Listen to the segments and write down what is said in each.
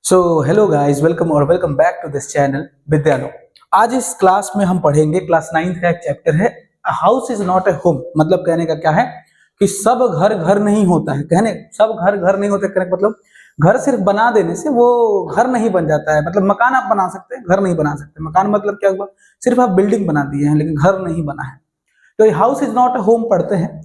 So hello guys, welcome back to this channel Vidyalo. आज इस class में हम पढ़ेंगे क्लास 9th का एक चैप्टर है house is not a home. मतलब कहने का क्या है कि सब घर घर नहीं होता है। सब घर घर नहीं होते, कहने का मतलब घर सिर्फ बना देने से वो घर नहीं बन जाता है। मतलब मकान आप बना सकते हैं, घर नहीं बना सकते। मकान मतलब क्या हुआ, सिर्फ आप बिल्डिंग बना दिए हैं लेकिन घर नहीं बना है। तो ये house is not a home पढ़ते हैं।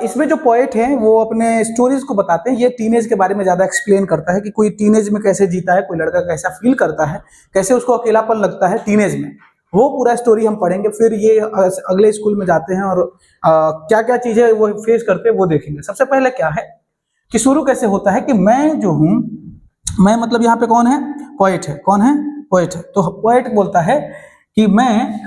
इसमें जो पोएट हैं वो अपने स्टोरीज को बताते हैं। ये टीनेज के बारे में ज्यादा एक्सप्लेन करता है कि कोई टीनेज में कैसे जीता है, कोई लड़का कैसा फील करता है, कैसे उसको अकेलापन लगता है टीनेज में। वो पूरा स्टोरी हम पढ़ेंगे। फिर ये अगले स्कूल में जाते हैं और क्या क्या चीजें वो फेस करते हैं वो देखेंगे। सबसे पहले क्या है कि शुरू कैसे होता है कि मैं जो हूँ, मैं मतलब यहाँ पे कौन है, पोएट है। कौन है, पोएट है। तो पोएट बोलता है कि मैं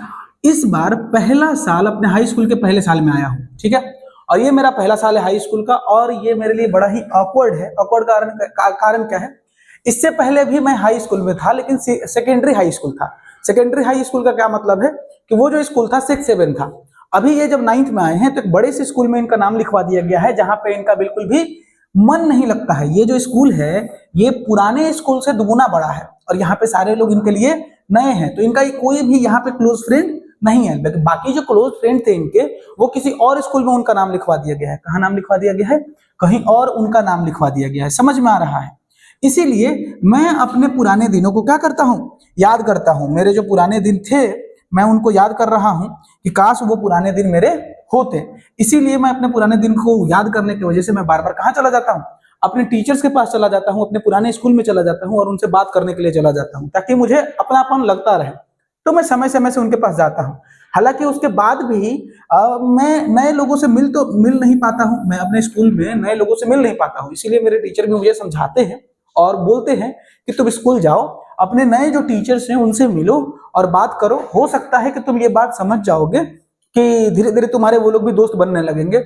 इस बार पहला साल अपने हाई स्कूल के पहले साल में आया हूँ, ठीक है। और ये मेरा पहला साल है हाई स्कूल का और ये मेरे लिए बड़ा ही ऑकवर्ड है। ऑकवर्ड कारण क्या है, इससे पहले भी मैं हाई स्कूल में था लेकिन सेकेंडरी हाई स्कूल था। सेकेंडरी हाई स्कूल का क्या मतलब है कि वो जो स्कूल था 6-7 था। अभी ये जब 9th में आए हैं तो एक बड़े से स्कूल में इनका नाम लिखवा दिया गया है जहां पे इनका बिल्कुल भी मन नहीं लगता है। ये जो स्कूल है ये पुराने स्कूल से दुगुना बड़ा है और यहाँ पे सारे लोग इनके लिए नए हैं। तो इनका कोई भी यहाँ पे क्लोज फ्रेंड नहीं है। लेकिन बाकी जो क्लोज फ्रेंड थे इनके, वो किसी और स्कूल में उनका नाम लिखवा दिया गया है। कहाँ नाम लिखवा दिया गया है, कहीं और उनका नाम लिखवा दिया गया है। समझ में आ रहा है। इसीलिए मैं अपने पुराने दिनों को क्या करता हूँ, याद करता हूँ। मेरे जो पुराने दिन थे मैं उनको याद कर रहा हूँ कि काश वो पुराने दिन मेरे होते। इसीलिए मैं अपने पुराने दिन को याद करने की वजह से मैं बार बार कहाँ चला जाता हूँ, अपने टीचर्स के पास चला जाता हूँ, अपने पुराने स्कूल में चला जाता हूँ और उनसे बात करने के लिए चला जाता हूँ ताकि मुझे अपनापन लगता रहे। तो मैं समय समय से उनके पास जाता हूँ। हालांकि उसके बाद भी मैं नए लोगों से मिल नहीं पाता हूँ। मैं अपने स्कूल में नए लोगों से मिल नहीं पाता हूँ। इसीलिए मेरे टीचर भी मुझे समझाते हैं और बोलते हैं कि तुम स्कूल जाओ, अपने नए जो टीचर्स हैं उनसे मिलो और बात करो। हो सकता है कि तुम ये बात समझ जाओगे कि धीरे धीरे तुम्हारे वो लोग भी दोस्त बनने लगेंगे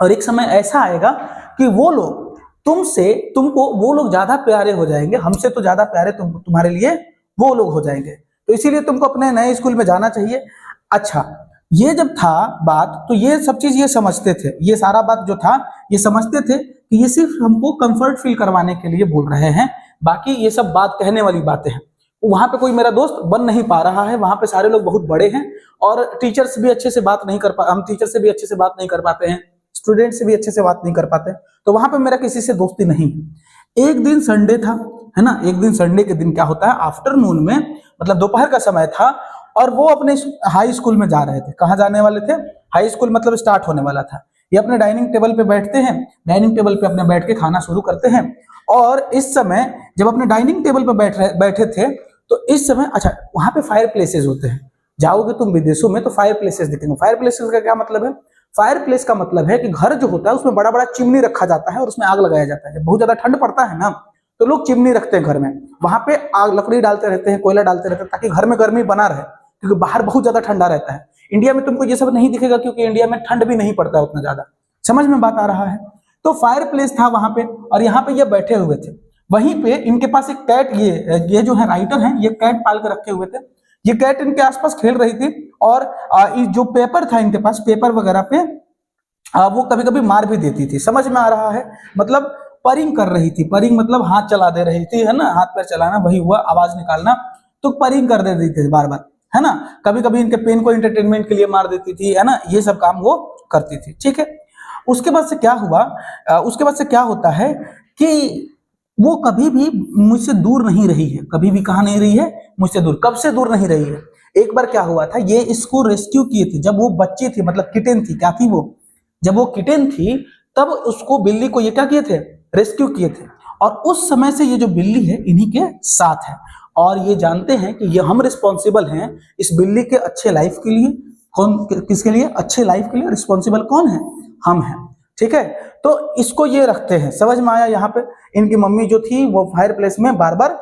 और एक समय ऐसा आएगा कि वो लोग तुमको वो लोग ज्यादा प्यारे हो जाएंगे। हमसे तो ज्यादा प्यारे तुम्हारे लिए वो लोग हो जाएंगे। तो इसीलिए तुमको अपने नए स्कूल में जाना चाहिए। अच्छा, ये जब था बात तो ये सब चीज ये समझते थे, ये सारा बात जो था ये समझते थे कि ये सिर्फ हमको कंफर्ट फील करवाने के लिए बोल रहे हैं। बाकी ये सब बात कहने वाली बातें हैं। वहां पे कोई मेरा दोस्त बन नहीं पा रहा है। वहां पे सारे लोग बहुत बड़े हैं और टीचर्स भी अच्छे से बात नहीं कर पा हम टीचर से भी अच्छे से बात नहीं कर पाते हैं, स्टूडेंट से भी अच्छे से बात नहीं कर पाते। तो वहां पे मेरा किसी से दोस्ती नहीं है। एक दिन संडे था, है ना। एक दिन संडे के दिन क्या होता है, आफ्टरनून में मतलब दोपहर का समय था और वो अपने हाई स्कूल में जा रहे थे। कहाँ जाने वाले थे, हाई स्कूल मतलब स्टार्ट होने वाला था। ये अपने डाइनिंग टेबल पे बैठते हैं, डाइनिंग टेबल पे अपने बैठ के खाना शुरू करते हैं। और इस समय जब अपने डाइनिंग टेबल पे बैठे थे तो इस समय, अच्छा वहां पे फायर प्लेसेस होते हैं। जाओगे तुम विदेशों में तो फायर प्लेसेस दिखेंगे। फायर प्लेसेस का क्या मतलब है, फायर प्लेस का मतलब है कि घर जो होता है उसमें बड़ा बड़ा चिमनी रखा जाता है और उसमें आग लगाया जाता है। जब बहुत ज्यादा ठंड पड़ता है ना तो लोग चिमनी रखते हैं घर में, वहां पे आग लकड़ी डालते रहते हैं, कोयला डालते रहते हैं ताकि घर में गर्मी बना रहे, क्योंकि बाहर बहुत ज्यादा ठंडा रहता है। इंडिया में तुमको ये सब नहीं दिखेगा क्योंकि इंडिया में ठंड भी नहीं पड़ता है उतना ज्यादा। समझ में बात आ रहा है। तो फायर प्लेस था वहां पे और यहाँ पे ये बैठे हुए थे। वहीं पे इनके पास एक कैट, ये जो है राइटर है, ये कैट पाल के रखे हुए थे। ये कैट इनके आसपास खेल रही थी और जो पेपर था इनके पास, पेपर वगैरह पे वो कभी कभी मार भी देती थी। समझ में आ रहा है, मतलब परिंग कर रही थी। परिंग मतलब हाथ चला दे रही थी, है ना, हाथ पैर चलाना, वही हुआ आवाज निकालना। तो परिंग कर देती थी बार बार, है ना। कभी कभी इनके पेन को एंटरटेनमेंट के लिए मार देती थी, है ना। ये सब काम वो करती थी, ठीक है। उसके बाद से क्या हुआ, उसके बाद से क्या होता है कि वो कभी भी मुझसे दूर नहीं रही है। कभी भी कहाँ नहीं रही है, मुझसे दूर। कब से दूर नहीं रही है, एक बार क्या हुआ था, ये इसको रेस्क्यू किए थे जब वो बच्ची थी, मतलब किटेन थी। क्या थी वो, जब वो किटेन थी तब उसको, बिल्ली को ये क्या किए थे, रेस्क्यू किए थे। और उस समय से ये जो बिल्ली है इन्हीं के साथ है और ये जानते हैं कि ये हम रिस्पॉन्सिबल हैं इस बिल्ली के अच्छे लाइफ के लिए। कौन, किसके लिए, अच्छे लाइफ के लिए रिस्पॉन्सिबल कौन है, हम हैं, ठीक है। तो इसको ये रखते हैं। समझ में आया। यहाँ पे इनकी मम्मी जो थी वो फायर प्लेस में बार बार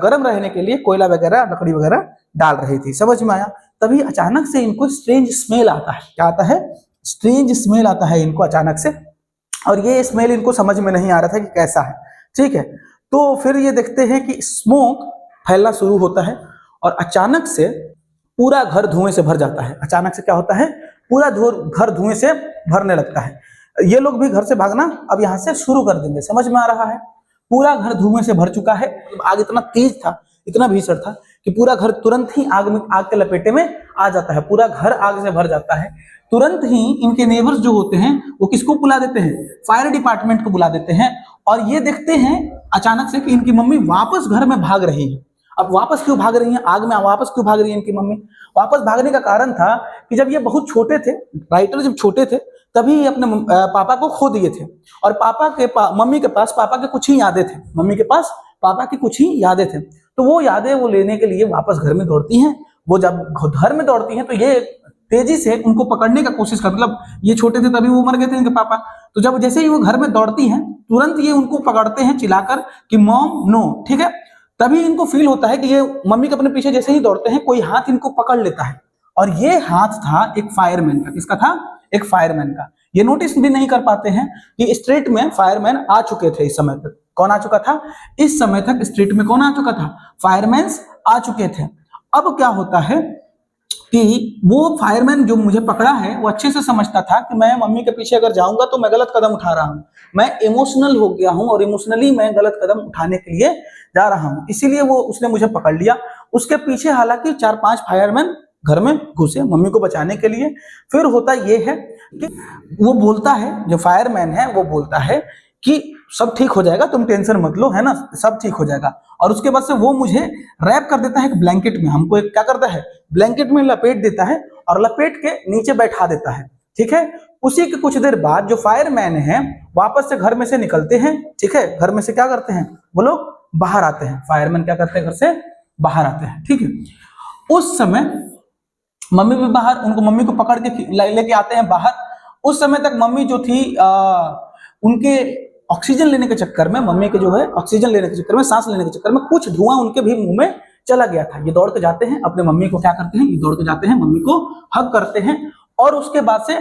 गर्म रहने के लिए कोयला वगैरह, लकड़ी वगैरह डाल रही थी। समझ में आया। तभी अचानक से इनको स्ट्रेंज स्मेल आता है। क्या आता है, स्ट्रेंज स्मेल आता है इनको अचानक से। और ये स्मेल इनको समझ में नहीं आ रहा था कि कैसा है, ठीक है। तो फिर ये देखते हैं कि स्मोक फैलना शुरू होता है और अचानक से पूरा घर धुएं से भर जाता है। अचानक से क्या होता है, पूरा घर धुएं से भरने लगता है। ये लोग भी घर से भागना अब यहां से शुरू कर देंगे। समझ में आ रहा है। पूरा घर धुएं से भर चुका है। आग इतना तेज था, इतना भीषण था कि पूरा घर तुरंत ही आग के लपेटे में आ जाता है, पूरा घर आग से भर जाता है। तुरंत ही इनके नेबर्स जो होते हैं वो किसको बुला देते हैं, फायर डिपार्टमेंट को बुला देते हैं, और ये देखते हैं अचानक से कि इनकी मम्मी वापस घर में भाग रही है। अब वापस क्यों भाग रही है, आग में वापस क्यों भाग रही है इनकी मम्मी? वापस भागने का कारण था कि जब ये बहुत छोटे थे, राइटर जब छोटे थे तभी अपने पापा को खो दिए थे, और मम्मी के पास पापा के कुछ ही यादें थे, मम्मी के पास पापा की कुछ ही यादें थे। तो वो यादें वो लेने के लिए वापस घर में दौड़ती हैं। वो जब घर में दौड़ती हैं तो ये तेजी से उनको पकड़ने का कोशिश कर, मतलब ये छोटे थे तभी वो मर गए थे इनके पापा, तो जब जैसे ही वो घर में दौड़ती हैं तुरंत ये उनको पकड़ते हैं चिल्लाकर कि मॉम नो, ठीक है। तभी इनको फील होता है कि ये मम्मी के अपने पीछे जैसे ही दौड़ते हैं कोई हाथ इनको पकड़ लेता है, और ये हाथ था एक फायरमैन का। किसका था? एक फायरमैन का। ये नोटिस भी नहीं कर पाते हैं कि स्ट्रीट में फायरमैन आ चुके थे। इस समय तक कौन आ चुका था? इस समय तक स्ट्रीट में कौन आ चुका था? फायरमैन आ चुके थे। अब क्या होता है कि वो फायरमैन जो मुझे पकड़ा है वो अच्छे से समझता था कि मैं मम्मी के पीछे अगर जाऊंगा तो मैं गलत कदम उठा रहा हूं, मैं इमोशनल हो गया हूं और इमोशनली मैं गलत कदम उठाने के लिए जा रहा हूं, इसीलिए वो उसने मुझे पकड़ लिया। उसके पीछे हालांकि 4-5 फायरमैन घर में घुसे मम्मी को बचाने के लिए। फिर होता ये है कि वो बोलता है, जो फायरमैन है वो बोलता है कि सब ठीक हो जाएगा, तुम टेंशन मत लो, है ना, सब ठीक हो जाएगा। और उसके बाद से वो मुझे रैप कर देता है एक ब्लैंकेट में, हमको एक क्या करता है, ब्लैंकेट में लपेट देता है और लपेट के नीचे बैठा देता है, ठीक है। उसी के कुछ देर बाद जो फायरमैन है वापस से घर में से निकलते हैं, ठीक है। घर में से क्या करते हैं वो लोग? बाहर आते हैं। फायरमैन क्या करते हैं? घर से बाहर आते हैं, ठीक है। उस समय मम्मी भी बाहर, उनको मम्मी को पकड़ के लेके आते हैं बाहर। उस समय तक मम्मी जो थी उनके ऑक्सीजन लेने के चक्कर में, मम्मी के जो है ऑक्सीजन लेने के चक्कर में, सांस लेने के चक्कर में कुछ धुआं उनके भी मुंह में चला गया था। ये दौड़ के जाते हैं अपने मम्मी को क्या करते हैं, ये दौड़ के जाते हैं मम्मी को हग करते हैं। और उसके बाद से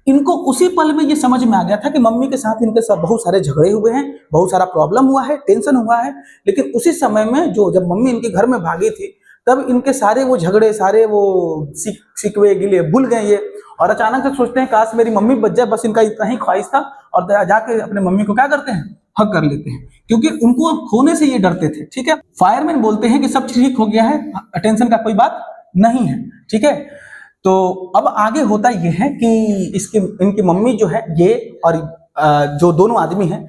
इनको उसी पल में ये समझ में आ गया था कि मम्मी के साथ इनके साथ बहुत सारे झगड़े हुए हैं, बहुत सारा प्रॉब्लम हुआ है, टेंशन हुआ है। लेकिन उसी समय में जब मम्मी इनके घर में भागी थी तब इनके सारे वो झगड़े, सारे वो शिकवे गिले भूल गए ये, और अचानक से सोचते हैं काश मेरी मम्मी बच जाए, बस इनका इतना ही ख्वाहिश था। और जाके अपने मम्मी को क्या करते हैं, हक कर लेते हैं, क्योंकि उनको खोने से ये डरते थे, ठीक है। फायरमैन बोलते हैं कि सब ठीक हो गया है, टेंशन का कोई बात नहीं है, ठीक है। तो अब आगे होता यह है कि इनकी मम्मी जो है ये और जो दोनों आदमी हैं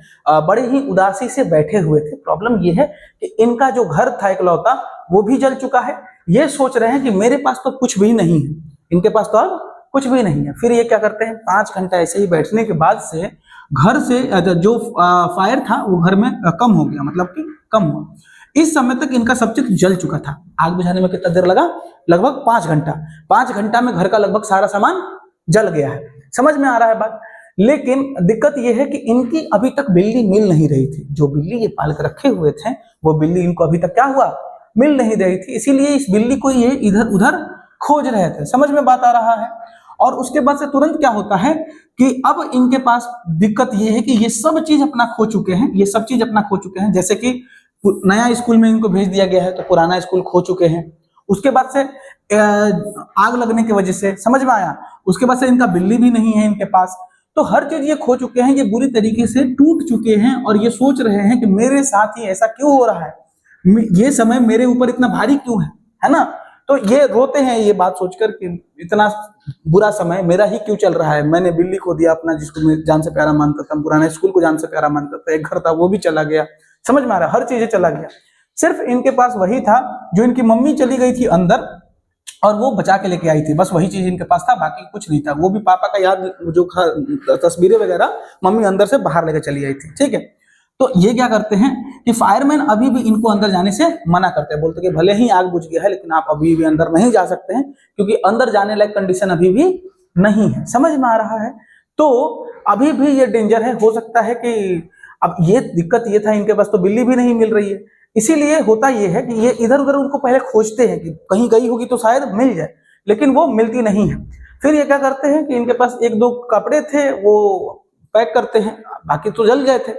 बड़े ही उदासी से बैठे हुए थे। प्रॉब्लम ये है कि इनका जो घर था इकलौता वो भी जल चुका है। ये सोच रहे हैं कि मेरे पास तो कुछ भी नहीं है, इनके पास तो अब कुछ भी नहीं है। फिर ये क्या करते हैं, 5 घंटा ऐसे ही बैठने के बाद से घर से जो फायर था वो घर में कम हो गया, मतलब कि कम हुआ। इस समय तक इनका सब कुछ जल चुका था। आग बुझाने में कितना देर लगा? लगभग 5 घंटा। 5 घंटा में घर का लगभग सारा सामान जल गया है। समझ में आ रहा है बात? लेकिन दिक्कत यह है कि इनकी अभी तक बिल्ली मिल नहीं रही थी। जो बिल्ली ये पाल कर रखे हुए थे वो बिल्ली इनको अभी तक क्या हुआ, मिल नहीं रही थी। इसीलिए इस बिल्ली को ये इधर उधर खोज रहे थे। समझ में बात आ रहा है? और उसके बाद से तुरंत क्या होता है कि अब इनके पास दिक्कत ये है कि ये सब चीज अपना खो चुके हैं, ये सब चीज अपना खो चुके हैं। जैसे कि नया स्कूल में इनको भेज दिया गया है तो पुराना स्कूल खो चुके हैं। उसके बाद से आग लगने की वजह से, समझ में आया, उसके बाद से इनका बिल्ली भी नहीं है इनके पास। तो हर चीज ये खो चुके हैं, ये बुरी तरीके से टूट चुके हैं और ये सोच रहे हैं कि मेरे साथ ही ऐसा क्यों हो रहा है, ये समय मेरे ऊपर इतना भारी क्यों है ना। तो ये रोते हैं ये बात सोचकर कि इतना बुरा समय मेरा ही क्यों चल रहा है। मैंने बिल्ली को दिया अपना, जिसको मैं जान से प्यारा मानता था, पुराने स्कूल को जान से प्यारा मानता था, एक घर था वो भी चला गया। समझ में आ रहा है? हर चीजें चला गया। सिर्फ इनके पास वही था जो इनकी मम्मी चली गई थी अंदर और वो बचा के लेके आई थी, बस वही चीज इनके पास था, बाकी कुछ नहीं था। वो भी पापा का याद, जो तस्वीरें वगैरह मम्मी अंदर से बाहर लेकर चली आई थी, ठीक है। तो ये क्या करते हैं कि फायरमैन अभी भी इनको अंदर जाने से मना करते हैं, बोलते हैं कि भले ही आग बुझ गया है लेकिन आप अभी भी अंदर नहीं जा सकते हैं, क्योंकि अंदर जाने लायक कंडीशन अभी भी नहीं है। समझ में आ रहा है? तो अभी भी ये डेंजर है। हो सकता है कि अब ये दिक्कत ये था, इनके पास तो बिल्ली भी नहीं मिल रही है, इसीलिए होता ये है कि ये इधर उधर उनको पहले खोजते हैं कि कहीं गई होगी तो शायद मिल जाए, लेकिन वो मिलती नहीं है। फिर ये क्या करते हैं कि इनके पास 1-2 कपड़े थे वो पैक करते हैं, बाकी तो जल गए थे।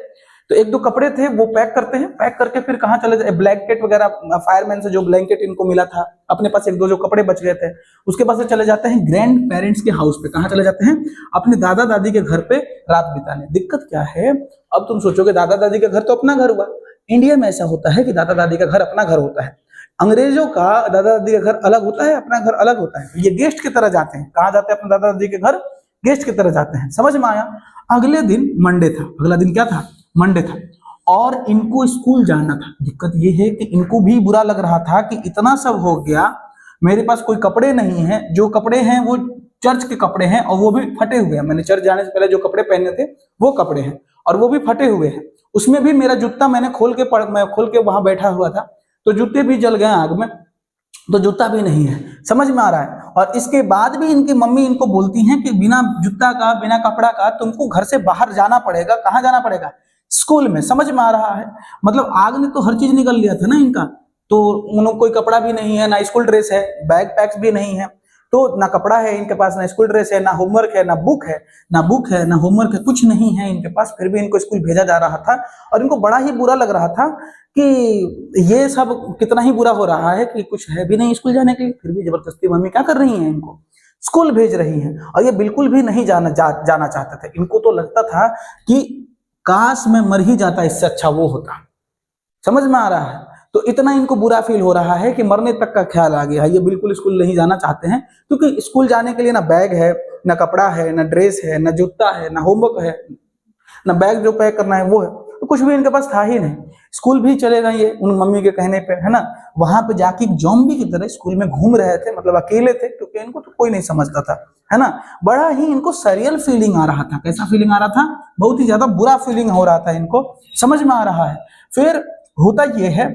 तो 1-2 कपड़े थे वो पैक करते हैं, पैक करके फिर कहाँ चले जाए, ब्लैंकेट वगैरह, फायरमैन से जो ब्लैंकेट इनको मिला था, अपने पास 1-2 जो कपड़े बच गए थे, उसके पास से चले जाते हैं ग्रैंड पेरेंट्स के हाउस पे। कहाँ चले जाते हैं? अपने दादा दादी के घर पे रात बिताने। दिक्कत क्या है, अब तुम सोचोगे दादा दादी का घर तो अपना घर हुआ, इंडिया में ऐसा होता है कि दादा दादी का घर अपना घर होता है, अंग्रेजों का दादा दादी का घर अलग होता है, अपना घर अलग होता है। ये गेस्ट की तरह जाते हैं, कहाँ जाते हैं अपने दादा दादी के घर, गेस्ट की तरह जाते हैं। समझ में आया। अगले दिन मंडे था, अगला दिन क्या था, मंडे था, और इनको स्कूल जाना था। दिक्कत ये है कि इनको भी बुरा लग रहा था कि इतना सब हो गया, मेरे पास कोई कपड़े नहीं है, जो कपड़े हैं वो चर्च के कपड़े हैं और वो भी फटे हुए हैं। मैंने चर्च जाने से पहले जो कपड़े पहने थे वो कपड़े हैं और वो भी फटे हुए हैं। उसमें भी मेरा जूता मैंने मैं खोल के वहां बैठा हुआ था, तो जूते भी जल गए आग में, तो जूता भी नहीं है। समझ में आ रहा है। और इसके बाद भी इनकी मम्मी इनको बोलती हैं कि बिना जूता का, बिना कपड़ा का तुमको घर से बाहर जाना पड़ेगा। कहाँ जाना पड़ेगा, स्कूल में। समझ में आ रहा है। मतलब आग ने तो हर चीज निकल लिया था ना इनका, तो उन्होंने कोई कपड़ा भी नहीं है, ना स्कूल ड्रेस है, बैग पैक्स भी नहीं है, तो ना कपड़ा है इनके पास, ना स्कूल ड्रेस है, ना होमवर्क है, ना बुक है, ना होमवर्क है, कुछ नहीं है इनके पास। फिर भी इनको स्कूल भेजा जा रहा था और इनको बड़ा ही बुरा लग रहा था कि ये सब कितना ही बुरा हो रहा है कि कुछ है भी नहीं स्कूल जाने के लिए, फिर भी जबरदस्ती मम्मी क्या कर रही है, इनको स्कूल भेज रही है। और ये बिल्कुल भी नहीं जाना चाहते थे। इनको तो लगता था कि काश मैं मर ही जाता, इससे अच्छा वो होता। समझ में आ रहा है। तो इतना इनको बुरा फील हो रहा है कि मरने तक का ख्याल आ गया है। ये बिल्कुल स्कूल नहीं जाना चाहते हैं, क्योंकि स्कूल जाने के लिए ना बैग है, ना कपड़ा है, ना ड्रेस है, ना जूता है, ना होमवर्क है, ना बैग जो पैक करना है वो है, तो कुछ भी इनके पास था ही नहीं। स्कूल भी चले गए ये उन मम्मी के कहने पे, है ना। वहां पे जाके जॉम्बी की तरह स्कूल में घूम रहे थे, मतलब अकेले थे, क्योंकि इनको तो कोई नहीं समझता था, है ना। बड़ा ही इनको सरियल फीलिंग आ रहा था। कैसा फीलिंग आ रहा था, बहुत ही ज्यादा बुरा फीलिंग हो रहा था इनको। समझ में आ रहा है। फिर होता यह है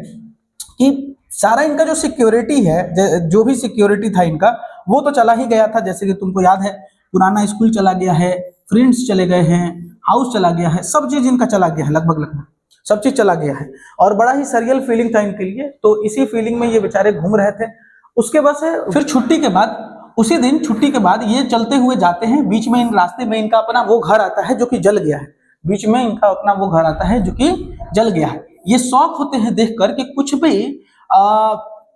कि सारा इनका जो सिक्योरिटी है, जो भी सिक्योरिटी था इनका, वो तो चला ही गया था। जैसे कि तुमको याद है, पुराना स्कूल चला गया है, फ्रेंड्स चले गए हैं, हाउस चला गया है, सब चीज इनका चला गया है, लगभग सब चीज चला गया है। और बड़ा ही सरियल फीलिंग था इनके लिए। तो इसी फीलिंग में ये बेचारे घूम रहे थे। उसके बाद से फिर छुट्टी के बाद, उसी दिन छुट्टी के बाद ये चलते हुए जाते हैं। बीच में इन रास्ते में इनका अपना वो घर आता है जो कि जल गया है। बीच में इनका अपना वो घर आता है जो कि जल गया है। ये शौक होते हैं देखकर कि कुछ भी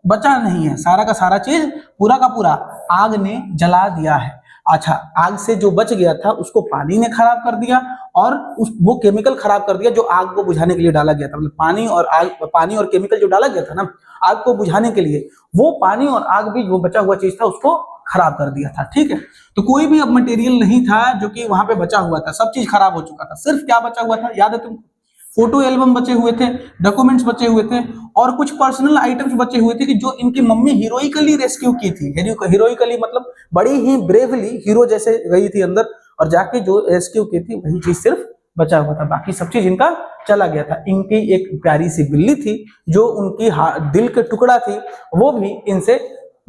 बचा नहीं है, सारा का सारा चीज, पूरा का पूरा आग ने जला दिया है। अच्छा, आग से जो बच गया था उसको पानी ने खराब कर दिया, और वो केमिकल खराब कर दिया जो आग को बुझाने के लिए डाला गया था। मतलब पानी और केमिकल जो डाला गया था ना आग को बुझाने के लिए, वो पानी और आग भी जो बचा हुआ चीज था उसको खराब कर दिया था। ठीक है। तो कोई भी अब मटेरियल नहीं था जो कि वहां पे बचा हुआ था, सब चीज खराब हो चुका था। सिर्फ क्या बचा हुआ था, याद है तुमको, फोटो एल्बम बचे हुए थे, डॉक्यूमेंट्स बचे हुए थे, और कुछ पर्सनल आइटम्स बचे हुए थे कि जो इनकी मम्मी हीरोइकली रेस्क्यू की थी। हीरोइकली मतलब बड़ी ही ब्रेवली हीरो जैसे गई थी अंदर और जाके जो रेस्क्यू की थी, वही चीज सिर्फ बचा हुआ था। बाकी सब चीज इनका चला गया था। इनकी एक प्यारी सी बिल्ली थी जो उनकी दिल के टुकड़ा थी, वो भी इनसे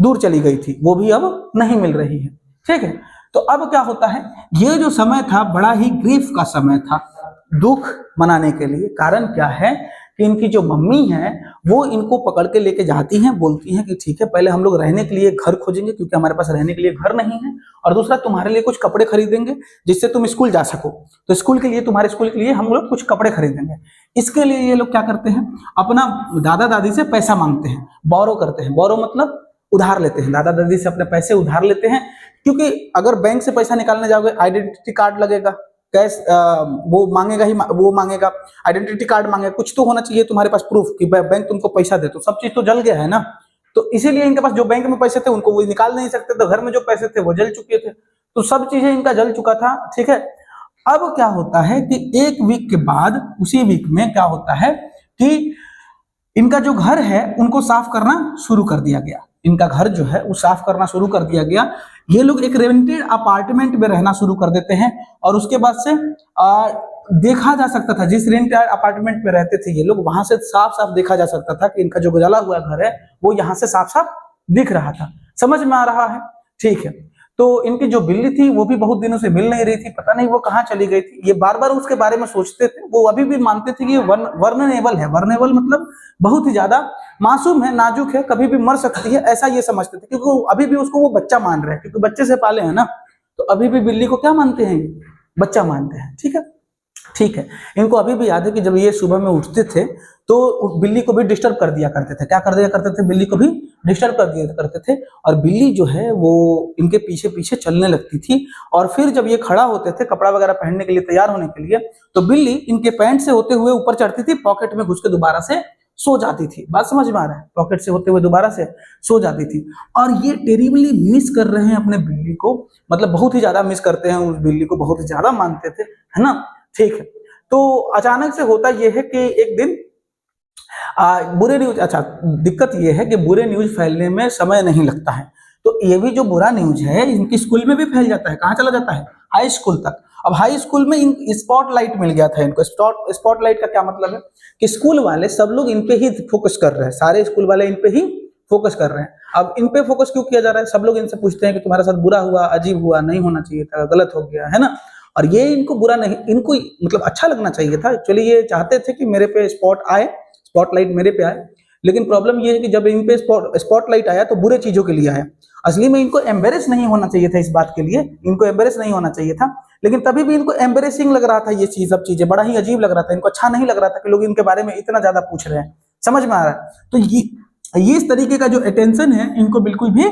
दूर चली गई थी, वो भी अब नहीं मिल रही है। ठीक है। तो अब क्या होता है, ये जो समय था बड़ा ही ग्रीफ का समय था, दुख मनाने के लिए। कारण क्या है कि इनकी जो मम्मी है वो इनको पकड़ के लेके जाती हैं, बोलती हैं कि ठीक है, पहले हम लोग रहने के लिए घर खोजेंगे क्योंकि हमारे पास रहने के लिए घर नहीं है, और दूसरा तुम्हारे लिए कुछ कपड़े खरीदेंगे जिससे तुम स्कूल जा सको। तो स्कूल के लिए, तुम्हारे स्कूल के लिए हम लोग कुछ कपड़े खरीदेंगे। इसके लिए ये लोग क्या करते हैं, अपना दादा दादी से पैसा मांगते हैं, बोरो करते हैं। बोरो मतलब उधार लेते हैं, दादा दादी से अपने पैसे उधार लेते हैं। क्योंकि अगर बैंक से पैसा निकालने जाओगे, आइडेंटिटी कार्ड लगेगा, कैश वो मांगेगा ही, वो मांगेगा, आइडेंटिटी कार्ड मांगेगा, कुछ तो होना चाहिए तुम्हारे पास प्रूफ कि बैंक तुमको पैसा दे। तो सब चीज तो जल गया है ना। तो इसीलिए इनके पास जो बैंक में पैसे थे उनको वो निकाल नहीं सकते, तो घर में जो पैसे थे वो जल चुके थे। तो सब चीजें इनका जल चुका था। ठीक है। अब क्या होता है कि एक वीक के बाद, उसी वीक में क्या होता है कि इनका जो घर है उनको साफ करना शुरू कर दिया गया। इनका घर जो है वो साफ करना शुरू कर दिया गया। ये लोग एक रेंटेड अपार्टमेंट में रहना शुरू कर देते हैं, और उसके बाद से देखा जा सकता था, जिस रेंटेड अपार्टमेंट में रहते थे ये लोग, वहां से साफ साफ देखा जा सकता था कि इनका जो जला हुआ घर है वो यहाँ से साफ साफ दिख रहा था। समझ में आ रहा है। ठीक है। तो इनकी जो बिल्ली थी वो भी बहुत दिनों से मिल नहीं रही थी, पता नहीं वो कहाँ चली गई थी। ये बार बार उसके बारे में सोचते थे। वो अभी भी मानते थे कि ये वर्नेबल है। वर्नेबल मतलब बहुत ही ज्यादा मासूम है, नाजुक है, कभी भी मर सकती है, ऐसा ये समझते थे। क्योंकि अभी भी उसको वो बच्चा मान रहे हैं, क्योंकि बच्चे से पाले हैं ना, तो अभी भी बिल्ली को क्या मानते हैं, बच्चा मानते हैं। ठीक है। ठीक है। इनको अभी भी याद है कि जब ये सुबह में उठते थे तो बिल्ली को भी डिस्टर्ब कर दिया करते थे। क्या कर दिया करते थे? बिल्ली को भी डिस्टर्ब कर दिया करते थे, और बिल्ली जो है वो इनके पीछे पीछे चलने लगती थी। और फिर जब ये खड़ा होते थे कपड़ा वगैरह पहनने के लिए, तैयार होने के लिए, तो बिल्ली इनके पैंट से होते हुए ऊपर चढ़ती थी, पॉकेट में घुस के दोबारा से सो जाती थी। बात समझ में आ रहा है? पॉकेट से होते हुए दोबारा से सो जाती थी। और ये टेरिबली मिस कर रहे हैं अपने बिल्ली को, मतलब बहुत ही ज्यादा मिस करते हैं उस बिल्ली को, बहुत ही ज्यादा मानते थे, है ना? ठीक है। तो अचानक से होता यह है कि एक दिन बुरे न्यूज, अच्छा दिक्कत यह है कि बुरे न्यूज फैलने में समय नहीं लगता है। तो ये भी जो बुरा न्यूज है इनकी स्कूल में भी फैल जाता है। कहाँ चला जाता है? हाई स्कूल तक। अब हाई स्कूल में इन स्पॉटलाइट मिल गया था इनको। स्पॉटलाइट का क्या मतलब है? कि स्कूल वाले सब लोग इन पे ही फोकस कर रहे हैं, सारे स्कूल वाले इन पे ही फोकस कर रहे हैं। अब इन पे फोकस क्यों किया जा रहा है? सब लोग इनसे पूछते हैं कि तुम्हारे साथ बुरा हुआ, अजीब हुआ, नहीं होना चाहिए था, गलत हो गया, है ना? और ये इनको बुरा नहीं, इनको मतलब अच्छा लगना चाहिए था। एक्चुअली ये चाहते थे कि मेरे पे स्पॉटलाइट मेरे पे आए। लेकिन प्रॉब्लम ये है कि जब इन पे स्पॉटलाइट आया तो बुरे चीजों के लिए आया। असली में इनको एम्बेरेस नहीं होना चाहिए था, इस बात के लिए इनको एम्बेरेस नहीं होना चाहिए था। लेकिन तभी भी इनको एम्बेरेसिंग लग रहा था ये चीज, सब चीजें बड़ा ही अजीब लग रहा था इनको, अच्छा नहीं लग रहा था कि लोग इनके बारे में इतना ज्यादा पूछ रहे हैं। समझ में आ रहा है? तो ये इस तरीके का जो अटेंशन है इनको बिल्कुल भी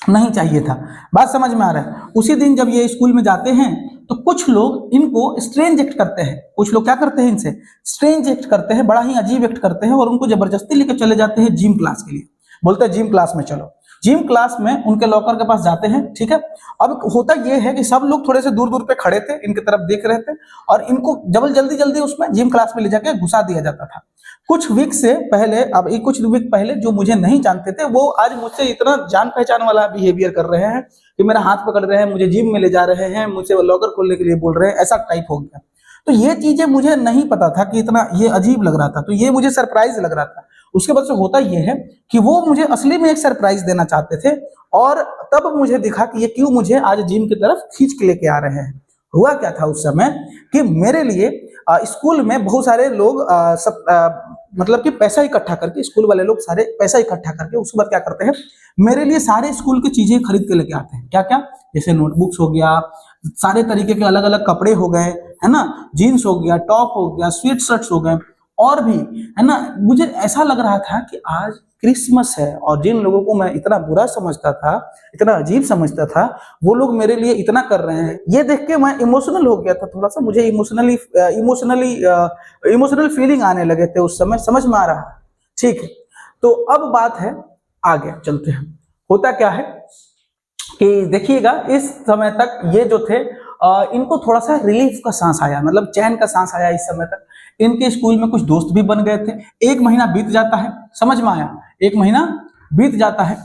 नहीं चाहिए था। बात समझ में आ रहा है? उसी दिन जब ये स्कूल में जाते हैं तो कुछ लोग इनको स्ट्रेंज एक्ट करते हैं। कुछ लोग क्या करते हैं? इनसे स्ट्रेंज एक्ट करते हैं, बड़ा ही अजीब एक्ट करते हैं, और उनको जबरदस्ती लेकर चले जाते हैं जिम क्लास के लिए। बोलते हैं जिम क्लास में चलो। जिम क्लास में उनके लॉकर के पास जाते हैं, ठीक है। अब होता यह है कि सब लोग थोड़े से दूर दूर पे खड़े थे, इनकी तरफ देख रहे थे, और इनको जल्दी जल्दी उसमें जिम क्लास में ले जाके घुसा दिया जाता था। कुछ वीक से पहले, अब एक कुछ वीक पहले जो मुझे नहीं जानते थे वो आज मुझसे इतना जान पहचान वाला बिहेवियर कर रहे हैं कि मेरा हाथ पकड़ रहे हैं, मुझे जिम में ले जा रहे हैं, मुझसे लॉकर खोलने के लिए बोल रहे हैं, ऐसा टाइप हो गया। तो ये चीजें मुझे नहीं पता था कि इतना ये अजीब लग रहा था, तो ये मुझे सरप्राइज लग रहा था। उसके बाद से होता यह है कि वो मुझे असली में एक सरप्राइज देना चाहते थे, और तब मुझे दिखा कि ये क्यों मुझे आज जिम की तरफ खींच के लेके आ रहे हैं। हुआ क्या था उस समय कि मेरे लिए स्कूल में बहुत सारे लोग मतलब कि पैसा इकट्ठा करके, स्कूल वाले लोग सारे पैसा इकट्ठा करके उसके बाद क्या करते हैं, मेरे लिए सारे स्कूल की चीजें खरीद के लेके आते हैं। क्या क्या? जैसे नोटबुक्स हो गया, सारे तरीके के अलग अलग कपड़े हो गए, है ना, जीन्स हो गया, टॉप हो गया, स्वेट शर्ट्स हो गए, और भी, है ना। मुझे ऐसा लग रहा था कि आज क्रिसमस है, और जिन लोगों को मैं इतना बुरा समझता था, इतना अजीब समझता था, वो लोग मेरे लिए इतना कर रहे हैं। ये देख के मैं इमोशनल हो गया था थोड़ा सा, मुझे इमोशनल फीलिंग आने लगे थे उस समय। समझ में आ रहा है? ठीक है। तो अब बात है, आगे चलते हैं। होता क्या है कि देखिएगा, इस समय तक ये जो थे इनको थोड़ा सा रिलीफ का सांस आया, मतलब चैन का सांस आया। इस समय तक इनके स्कूल में कुछ दोस्त भी बन गए थे। एक महीना बीत जाता है, समझ में आया? एक महीना बीत जाता है,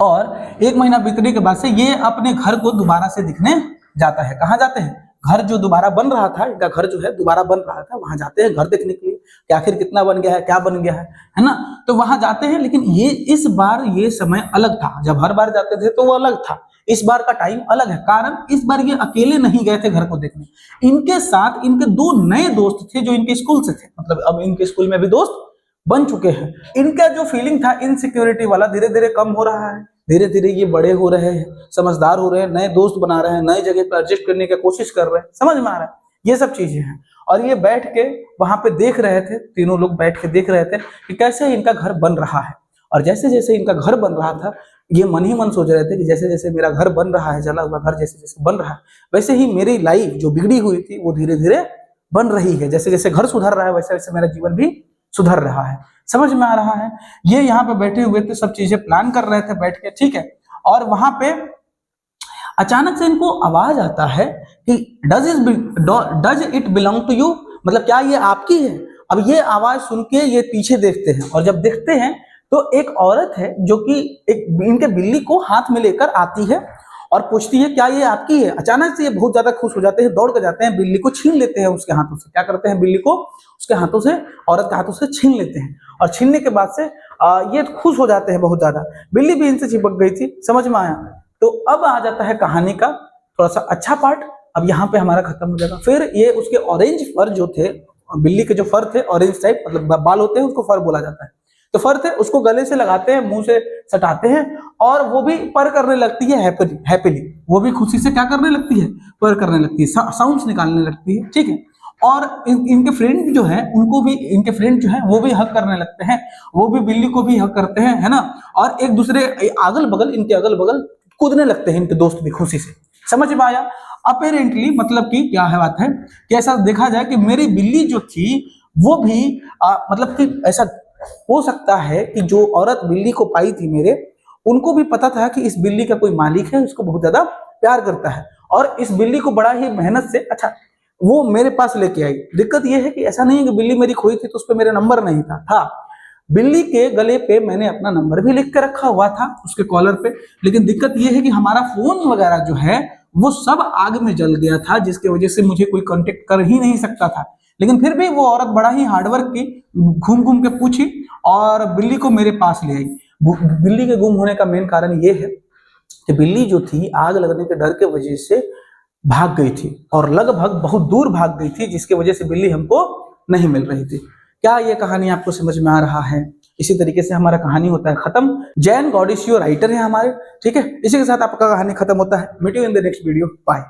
और एक महीना बीतने के बाद से ये अपने घर को दोबारा से दिखने जाता है। कहाँ जाते हैं? घर जो दोबारा बन रहा था, इनका घर जो है दोबारा बन रहा था, वहां जाते हैं घर देखने के लिए कि आखिर कितना बन गया है, क्या बन गया है ना। तो वहां जाते हैं, लेकिन ये इस बार ये समय अलग था। जब हर बार जाते थे तो वो अलग था, इस बार का टाइम अलग है। कारण इस बार ये अकेले नहीं गए थे घर को देखने, इनके साथ इनके दो नए दोस्त थे जो इनके स्कूल से थे। मतलब अब इनके स्कूल में भी दोस्त बन चुके हैं। इनका जो फीलिंग था इनसिक्योरिटी वाला, धीरे धीरे कम हो रहा है। धीरे धीरे ये बड़े हो रहे हैं, समझदार हो रहे हैं, नए दोस्त बना रहे हैं, नए जगह पर एडजस्ट करने की कोशिश कर रहे हैं। समझ में आ रहा है? ये सब चीजें हैं। और ये बैठ के वहां पे देख रहे थे, तीनों लोग बैठ के देख रहे थे कि कैसे इनका घर बन रहा है। और जैसे जैसे इनका घर बन रहा था, ये मन ही मन सोच रहे थे कि जैसे जैसे मेरा घर बन रहा है, जला हुआ घर जैसे जैसे बन रहा है, वैसे ही मेरी लाइफ जो बिगड़ी हुई थी वो धीरे धीरे बन रही है। जैसे जैसे घर सुधर रहा है वैसे वैसे मेरा जीवन भी सुधर रहा है। समझ में आ रहा है? ये यहाँ पे बैठे हुए थे, सब चीजें प्लान कर रहे थे बैठ के, ठीक है। और वहां पे अचानक से इनको आवाज आता है कि does it belong to you, मतलब क्या ये आपकी है? अब ये आवाज सुन के ये पीछे देखते हैं, और जब देखते हैं तो एक औरत है जो कि एक इनके बिल्ली को हाथ में लेकर आती है और पूछती है क्या ये आपकी है। अचानक से ये बहुत ज्यादा खुश हो जाते हैं, दौड़ कर जाते हैं, बिल्ली को छीन लेते हैं उसके हाथों से। क्या करते हैं? बिल्ली को उसके हाथों से, औरत के हाथों से छीन लेते हैं, और छीनने के बाद से ये खुश हो जाते हैं बहुत ज्यादा। बिल्ली भी इनसे चिपक गई थी। समझ में आया? तो अब आ जाता है कहानी का थोड़ा सा अच्छा पार्ट। अब यहाँ पे हमारा खत्म हो जाएगा। फिर ये उसके ऑरेंज फर जो थे, बिल्ली के जो फर थे ऑरेंज टाइप, मतलब बाल होते हैं, उसको फर बोला जाता है। तो फर थे उसको गले से लगाते हैं, मुंह से सटाते हैं और वो भी पर करने लगती है हैप्पीली, वो भी खुशी से क्या करने लगती है, पर करने लगती है, साउंड्स निकालने लगती है, ठीक है। और इनके फ्रेंड जो है उनको भी, इनके फ्रेंड जो है वो भी हक करने लगते हैं, वो भी बिल्ली को भी हक करते हैं, है ना। और एक दूसरे अगल बगल, इनके अगल बगल कूदने लगते हैं इनके दोस्त भी खुशी से। समझ में आया? अपेरेंटली मतलब कि क्या है बात है कि ऐसा देखा जाए कि मेरी बिल्ली जो थी वो भी मतलब कि ऐसा हो सकता है कि जो औरत बिल्ली को पाई थी मेरे, उनको भी पता था कि इस बिल्ली का कोई मालिक है, उसको बहुत ज्यादा प्यार करता है और इस बिल्ली को बड़ा ही मेहनत से अच्छा वो मेरे पास लेके आई। दिक्कत यह है कि ऐसा नहीं है कि बिल्ली मेरी खोई थी तो उस पर मेरा नंबर नहीं था, बिल्ली के गले पे मैंने अपना नंबर भी लिख के रखा हुआ था उसके कॉलर पे। लेकिन दिक्कत यह है कि हमारा फोन वगैरह जो है वो सब आग में जल गया था, जिसकी वजह से मुझे कोई कांटेक्ट कर ही नहीं सकता था। लेकिन फिर भी वो औरत बड़ा ही हार्डवर्क की, घूम घूम के पूछी और बिल्ली को मेरे पास ले आई। बिल्ली के गुम होने का मेन कारण ये है कि बिल्ली जो थी आग लगने के डर के वजह से भाग गई थी और लगभग बहुत दूर भाग गई थी, जिसकी वजह से बिल्ली हमको नहीं मिल रही थी। क्या ये कहानी आपको समझ में आ रहा है? इसी तरीके से हमारा कहानी होता है खत्म। जैन गॉडिशियो राइटर है हमारे, ठीक है। इसी के साथ आपका कहानी खत्म होता है। Meet you in the next video, bye.